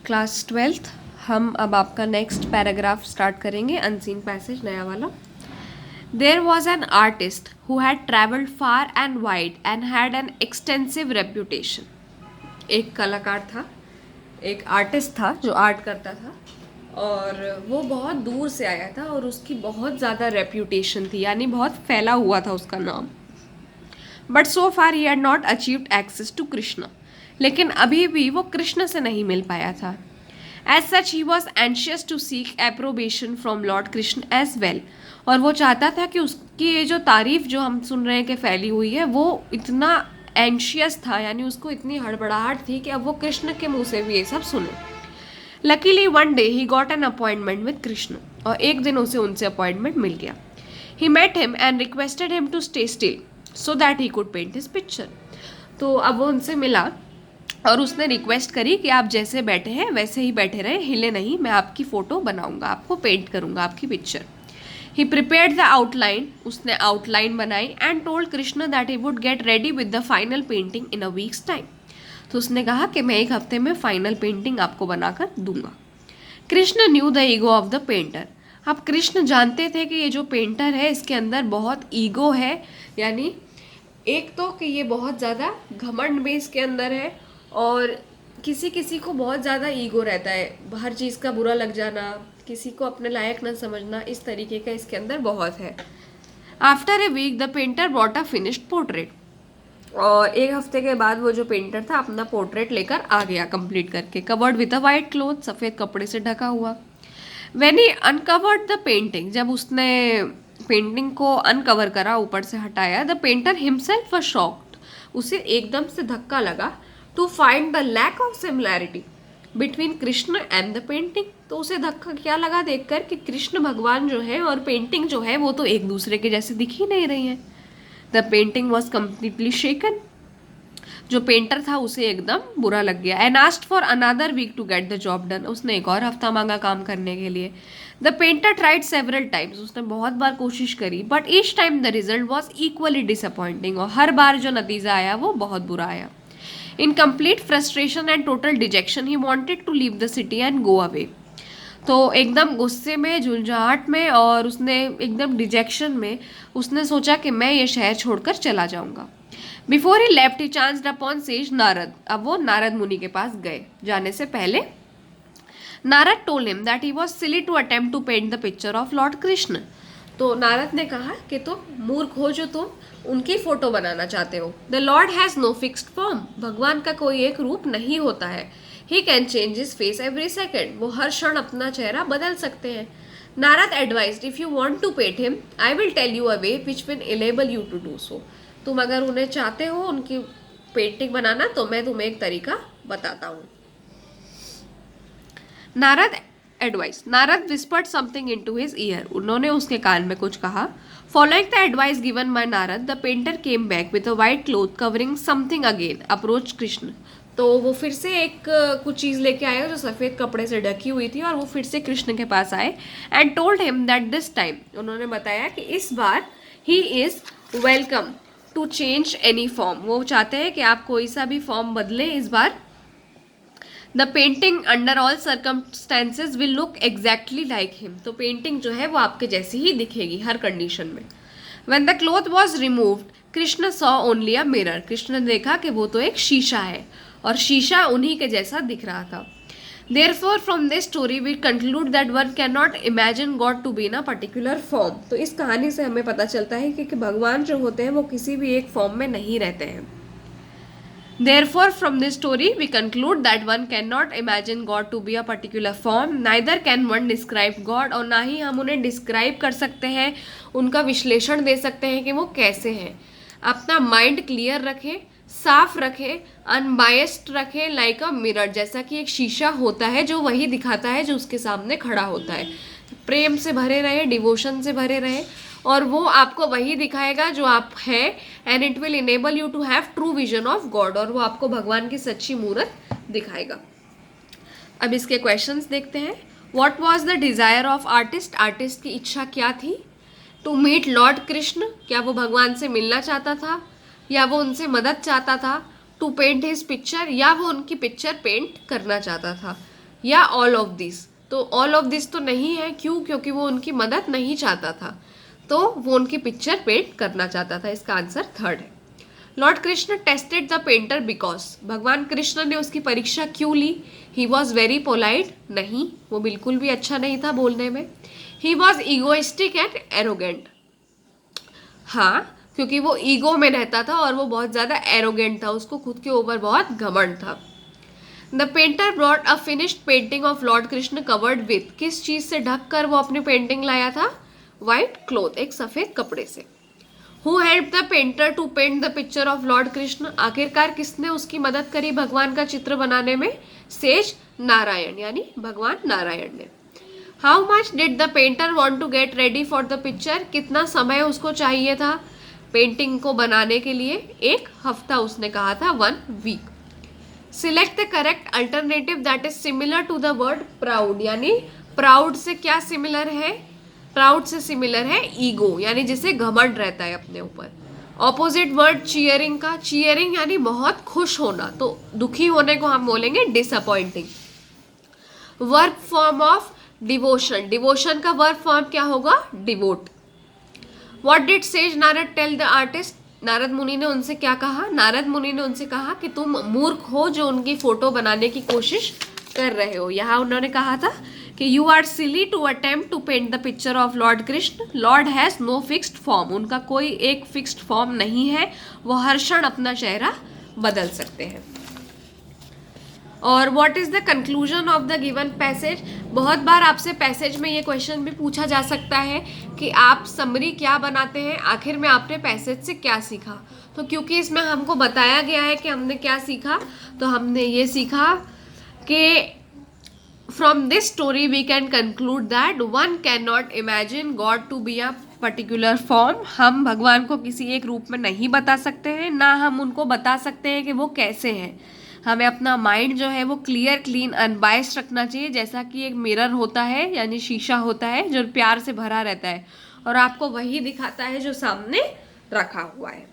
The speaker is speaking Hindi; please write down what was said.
Class 12th। हम अब आपका नेक्स्ट पैराग्राफ स्टार्ट करेंगे, अनसीन पैसेज नया वाला। There was an artist who had travelled far and wide and had an extensive reputation. एक कलाकार था, एक आर्टिस्ट था जो आर्ट करता था और वो बहुत दूर से आया था और उसकी बहुत ज़्यादा रेप्यूटेशन थी, यानी बहुत फैला हुआ था उसका नाम। But so far he had not achieved access to Krishna, लेकिन अभी भी वो कृष्ण से नहीं मिल पाया था। As such he was anxious to seek approbation from lord Krishna as well, और वो चाहता था कि उसकी ये जो तारीफ जो हम सुन रहे हैं कि फैली हुई है, वो इतना एंशियस था, यानी उसको इतनी हड़बड़ाहट थी कि अब वो कृष्ण के मुंह से भी ये सब सुने। Luckily one day he got an appointment with Krishna, और एक दिन उसे उनसे अपॉइंटमेंट मिल गया। He met him and requested him to stay still so that he could paint his picture. तो अब वो उनसे मिला और उसने रिक्वेस्ट करी कि आप जैसे बैठे हैं वैसे ही बैठे रहें, हिले नहीं, मैं आपकी फ़ोटो बनाऊंगा, आपको पेंट करूंगा, आपकी picture. He prepared the outline, उसने आउटलाइन बनाई, and told Krishna that he would get ready with the final painting in a weeks time. तो उसने कहा कि मैं एक हफ्ते में फाइनल पेंटिंग आपको बनाकर दूंगा। Krishna new the ego of the painter. अब कृष्ण जानते थे कि ये जो पेंटर है इसके अंदर बहुत ईगो है, यानी एक तो कि ये बहुत ज़्यादा घमंड भी इसके अंदर है, और किसी किसी को बहुत ज़्यादा ईगो रहता है, हर चीज़ का बुरा लग जाना, किसी को अपने लायक न समझना, इस तरीके का इसके अंदर बहुत है। After a week the painter brought a finished portrait, और एक हफ्ते के बाद वो जो पेंटर था अपना पोर्ट्रेट लेकर आ गया कंप्लीट करके, covered with a white cloth, सफ़ेद कपड़े से ढका हुआ। When he uncovered the painting, जब उसने पेंटिंग को अनकवर करा, ऊपर से हटाया, the painter himself was shocked, उसे एकदम से धक्का लगा, to find the lack of similarity between Krishna and the painting. तो उसे धक्का क्या लगा देखकर कि कृष्ण भगवान जो है और पेंटिंग जो है वो तो एक दूसरे के जैसे दिख ही नहीं रही है। The painting was completely shaken, जो पेंटर था उसे एकदम बुरा लग गया। And asked for another week to get the job done, उसने एक और हफ्ता मांगा काम करने के लिए। The painter tried several times, उसने बहुत बार कोशिश करी, but each time the result was equally disappointing, और हर बार जो नतीजा आया वो बहुत बुरा आया। In complete frustration and total dejection he wanted to leave the city and go away. तो एकदम गुस्से में, झुंझाहट में और उसने एकदम डिजेक्शन में उसने सोचा कि मैं ये शहर छोड़कर चला जाऊंगा। Before he left he chanced upon says Narad, अब वो नारद मुनि के पास गए। जाने से पहले Narad told him that he was silly to attempt to paint the picture of lord Krishna. तो नारद ने कहा कि तुम मूर्ख हो जो तुम उनकी फोटो बनाना चाहते हो। The lord has no fixed form, भगवान का कोई एक रूप नहीं होता है। He can change his face every second, वो हर क्षण अपना चेहरा बदल सकते हैं। Narad advised if you want to paint him I will tell you a way which will enable you to do so. तुम अगर उन्हें चाहते हो उनकी पेंटिंग बनाना तो मैं तुम्हें एक तरीका बताता हूँ। Narad advice, Narad whispered something into his year, उन्होंने उसके कान में कुछ कहा। Following the advice given by Narad the painter came back with a white cloth covering something again approach Krishna. तो वो फिर से एक कुछ चीज़ लेके आए जो सफ़ेद कपड़े से ढकी हुई थी, और वो फिर से कृष्ण के पास आए। And told him that this time, उन्होंने बताया कि इस बार he is welcome to change any form, वो चाहते हैं कि आप कोई सा भी फॉर्म बदलें इस बार। The painting under all circumstances will look exactly like him, तो पेंटिंग जो है वो आपके जैसी ही दिखेगी हर कंडीशन में। When the cloth was removed Krishna saw only a mirror, Krishna ने देखा कि वो तो एक शीशा है और शीशा उन्हीं के जैसा दिख रहा था। Therefore, from this story we conclude that one cannot imagine God to be in a particular form. तो इस कहानी से हमें पता चलता है कि भगवान जो होते हैं वो किसी भी एक फॉर्म में नहीं रहते हैं। Therefore, from this story we conclude that one cannot imagine God to be a particular form. Neither can one describe God, और ना ही हम उन्हें डिस्क्राइब कर सकते हैं, उनका विश्लेषण दे सकते हैं कि वो कैसे हैं। अपना माइंड क्लियर रखें, साफ रखें, अनबायस्ड रखें, लाइक अ मिरर, जैसा कि एक शीशा होता है जो वही दिखाता है जो उसके सामने खड़ा होता है। प्रेम से भरे रहे, डिवोशन से भरे रहे, और वो आपको वही दिखाएगा जो आप हैं। And it will enable you to have true vision of God, और वो आपको भगवान की सच्ची मूरत दिखाएगा। अब इसके क्वेश्चंस देखते हैं। What was the desire of artist, artist की इच्छा क्या थी। टू मीट लॉर्ड कृष्ण, क्या वो भगवान से मिलना चाहता था या वो उनसे मदद चाहता था। टू पेंट हिज पिक्चर, या वो उनकी पिक्चर पेंट करना चाहता था, या ऑल ऑफ दिस। तो ऑल ऑफ दिस तो नहीं है, क्यों? क्योंकि वो उनकी मदद नहीं चाहता था, तो वो उनकी पिक्चर पेंट करना चाहता था। इसका आंसर थर्ड है। Lord Krishna tested the painter because, भगवान कृष्ण ने उसकी परीक्षा क्यों ली? ही वॉज वेरी पोलाइट, नहीं, वो बिल्कुल भी अच्छा नहीं था बोलने में। He was egoistic and arrogant, हाँ, क्योंकि वो ईगो में रहता था और वो बहुत ज्यादा एरोगेंट था, उसको खुद के ऊपर बहुत घमंड था। The painter brought a finished painting of lord Krishna covered with, किस चीज से ढक कर वो अपनी पेंटिंग लाया था? व्हाइट क्लोथ, एक सफेद कपड़े से। Who help the painter to paint the picture of lord Krishna, आखिरकार किसने उसकी मदद करी भगवान का चित्र बनाने में? सेज नारायण, यानी भगवान नारायण ने। How much did the painter want to get ready for the picture, कितना समय उसको चाहिए था पेंटिंग को बनाने के लिए? 1 हफ्ता उसने कहा था, 1 week. Select the correct alternative that is similar to the word proud, यानी प्राउड से क्या सिमिलर है? प्राउड से सिमिलर है ईगो, यानी जिसे घमंड रहता है अपने ऊपर। ऑपोजिट वर्ड चीयरिंग का, चीयरिंग यानी बहुत खुश होना, तो दुखी होने को हम बोलेंगे disappointing. Verb form of devotion, devotion का वर्ब फॉर्म क्या होगा? Devote. What did sage Narad tell the artist, Narad Muni ने उनसे क्या कहा? नारद मुनि ने उनसे कहा कि तुम मूर्ख हो जो उनकी फोटो बनाने की कोशिश कर रहे हो। यहाँ उन्होंने कहा था कि you are silly to attempt to paint the picture of lord Krishna, lord has no fixed form, उनका कोई एक फिक्स्ड फॉर्म नहीं है, वो हर क्षण अपना चेहरा बदल सकते हैं। और what is the conclusion of the given passage, बहुत बार आपसे पैसेज में ये क्वेश्चन भी पूछा जा सकता है कि आप समरी क्या बनाते हैं, आखिर में आपने पैसेज से क्या सीखा। तो क्योंकि इसमें हमको बताया गया है कि हमने क्या सीखा, तो हमने ये सीखा कि from this story we can conclude that one can not imagine God to be a particular form, हम भगवान को किसी एक रूप में नहीं बता सकते हैं, ना हम उनको बता सकते हैं कि वो कैसे हैं। हमें अपना माइंड जो है वो क्लियर, क्लीन, अनबायस्ड रखना चाहिए, जैसा कि एक मिरर होता है यानी शीशा होता है जो प्यार से भरा रहता है और आपको वही दिखाता है जो सामने रखा हुआ है।